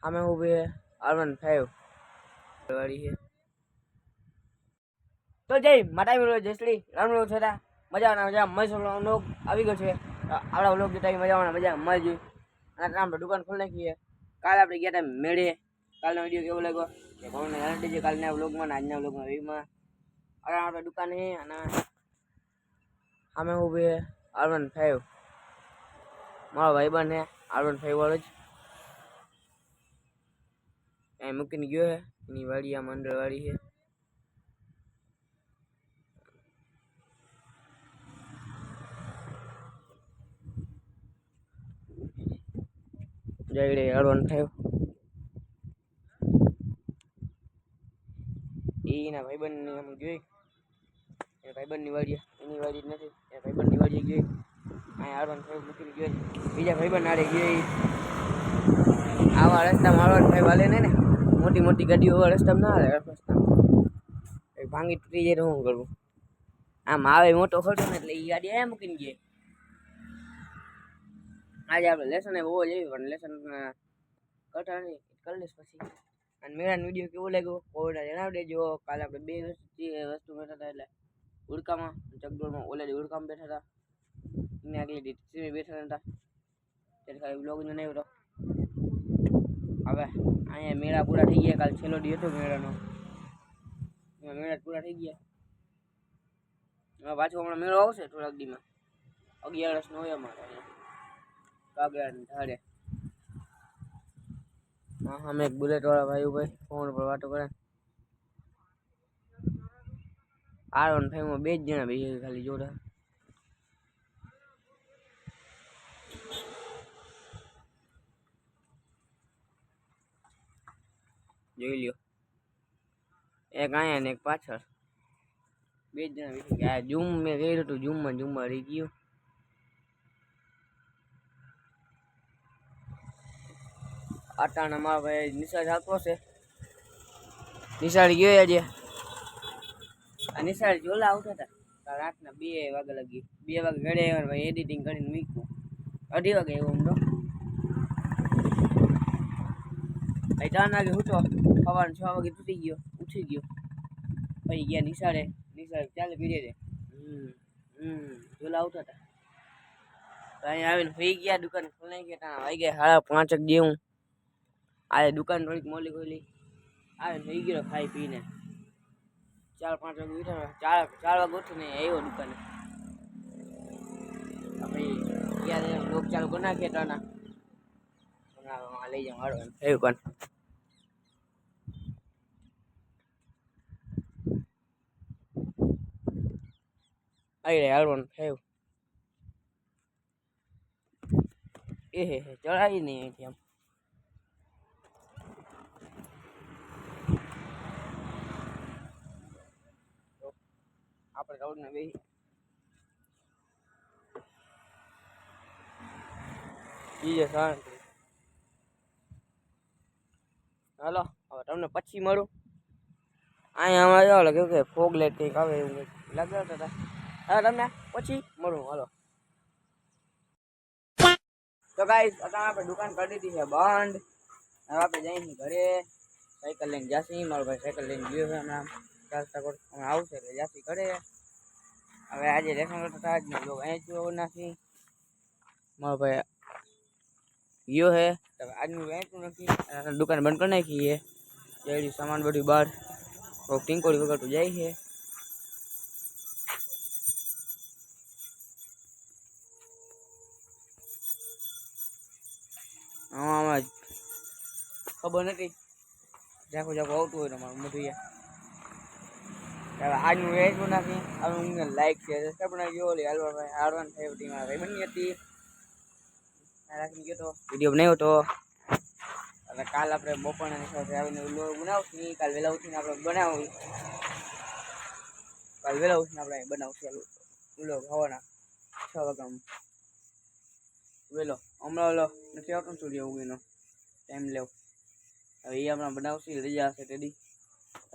हमें ऊभी है R15 वाली है। तो जय माता विरो जयश्री राम रो छता मजा मजा लोग આવી ગયો છે આપડા વ્લોગ જોતા મજા મળજી અને આપણે દુકાન ખોલી નાખી છે કાલ આપણે ગયા હતા મેળે કાલનો વિડિયો કેવો લાગ્યો કે કોને જાણ દીજે કાલના વ્લોગમાં અને આજના વ્લોગમાં વીમાં અરે આપણે દુકાન છે અને અમે ઊભી છે R15 મારો ભાઈબંધ છે R15 વાળો જ એ મૂકીને ગયો છે એની વાડી આ મંડળ વાડી છે જઈ R15 એના ભાઈબંધની આમ જોઈ એ ભાઈબંધની વાડી એની વાડી નથી એ ભાઈબંધની વાડી જોઈ આ R15 મૂકીને ગયો બીજા ભાઈબંધ આડે ગયો આવા રસ્તામાં R15 વાલે ને મોટી મોટી ગાડીઓ રસ્તામાં ના આવે રસ્તામાં એક ભાંગી તૂટી જાય તો શું કરવું આમ આવે મોટો ખર્ચો ને એટલે એ ગાડી આ મૂકીને ગઈ આજે આપણે લેસન બહુ જ એવી પણ લેસન કરતા નહીં કરી લઈશ પછી અને મેળાનો વિડીયો કેવો લાગ્યો કોઈને જણાવી દેજો કાલે આપણે બે વસ્તુ બેઠા હતા એટલે ઉડકામાં ચકડોળમાં ઓલેડી ઉડકામાં બેઠા હતા એને આગલી ડીસી બેઠા હતા ત્યારે ખાલી બ્લોગ ન આવ્યો હતો હવે અહીંયા મેળા પૂરા થઈ ગયા કાલ છેલ્લો દી હતો મેળાનો મેળા પૂરા થઈ ગયા હવે પાછો હમણાં મેળો આવશે થોડાક દીમાં 11 હોય અમારે કાગડાની ધારે હા મેં એક બુલેટ વાળા ભાઈ ફોન પર વાતો કરે R15 માં બે જ જણા બેસી ખાલી જોડા જોઈ લ્યો એક અહીંયા ને એક પાછળ બે જ જણા બેસી ગયા ઝૂમ મેં કર્યું હતું ઝૂમમાં રહી ગયું આટાના મારા ભાઈ નિશાળ આપવો છે નિશાળ ગયો આજે આ નિશાળ જોલા આવતા હતા રાતના 2 વાગે લગી 2 વાગે ઘરે આવ્યા ભાઈ એડિટિંગ કરીને મૂક્યું 2:30 વાગે એવું આમ તો ત્રણ વાગે ઉઠો સવારના 6 વાગે ઉઠી ગયો પછી ગયા નિશાળે ચાલે પીડે રે જોલા આવતા હતા તો અહીંયા આવીને ફરી ગયા દુકાન ખોલી ગયા વાગ્યા 5:30 જેવું આ દુકાન થોડીક મોલી ખોલી આવે થઈ ગયો ખાઈ પીને 4-5 વાગે ઉઠ્યા 4 વાગે ઉઠીને આવ્યો દુકાને પછી ત્યાં લોક ચાલુ કરી નાખીએ ત્રણા લઈ જાઉં હાડવાનું થયું કોણ આવી રહ્યા હાડવાનું થયું એ ચડાવી નહીં અહીંથી આમ આપણે રોડ ને બેસી બીજે શાંતિ હાલો હવે તમને પછી મળું અહીંયા અમારે જાવ કેવું કે ફોગ લાઈટ કંઈક આવે એવું કંઈક લાગતા હતા હવે તમને પછી મળું હાલો તો ગાઈસ અત્યારે આપણે દુકાન કરી દીધી છે બંધ હવે આપણે જઈએ ઘરે સાયકલ લઈને જાસી મારો ભાઈ સાયકલ લઈને ગયો છે હમણાં ચાલતા અમે આવશે એટલે જાસી ઘરે હવે આજે લેસન કરતા આજનો બ્લોગ અહીં જો નાખી મારો ભાઈ ગયો હે આજનું વહેંચું નથી દુકાન બંધ કરી નાખી છે જેડી સામાન બધું બહાર ટીંકોડી વગરતું જાય છે આમાં ખબર નથી જાખું આવતું હોય તમારું બધું આજનું વહેંચું નાખી હવે લાઈક છે સબસ્ક્રાઈબ નાખજો હાડવાન થાય બધી મારા ભાઈ બની હતી રાખીને ગયો તો વિડીયો બનાવ્યો હતો એટલે કાલ આપણે બપોરના સાથે આવીને બનાવશું કાલ વહેલા ઉઠીને આપણે બનાવી આપણે હવાના 6 વાગ્યામાં વેલો હમણાં ઓલો નથી આવતો સ્ટુડિયો ઉગીનો ટાઈમ લેવો હવે એ હમણાં બનાવશું રજા હશે તેડી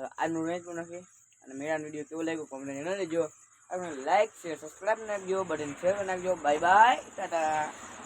આજનું રહેતું નથી અને મેળાનો વિડીયો કેવો લાગ્યો કોમેન્ટ જણાવી દેજો આપણે લાઈક શેર સબસ્ક્રાઈબ નાખજો બટન શેર નાખજો બાય બાય ટાટા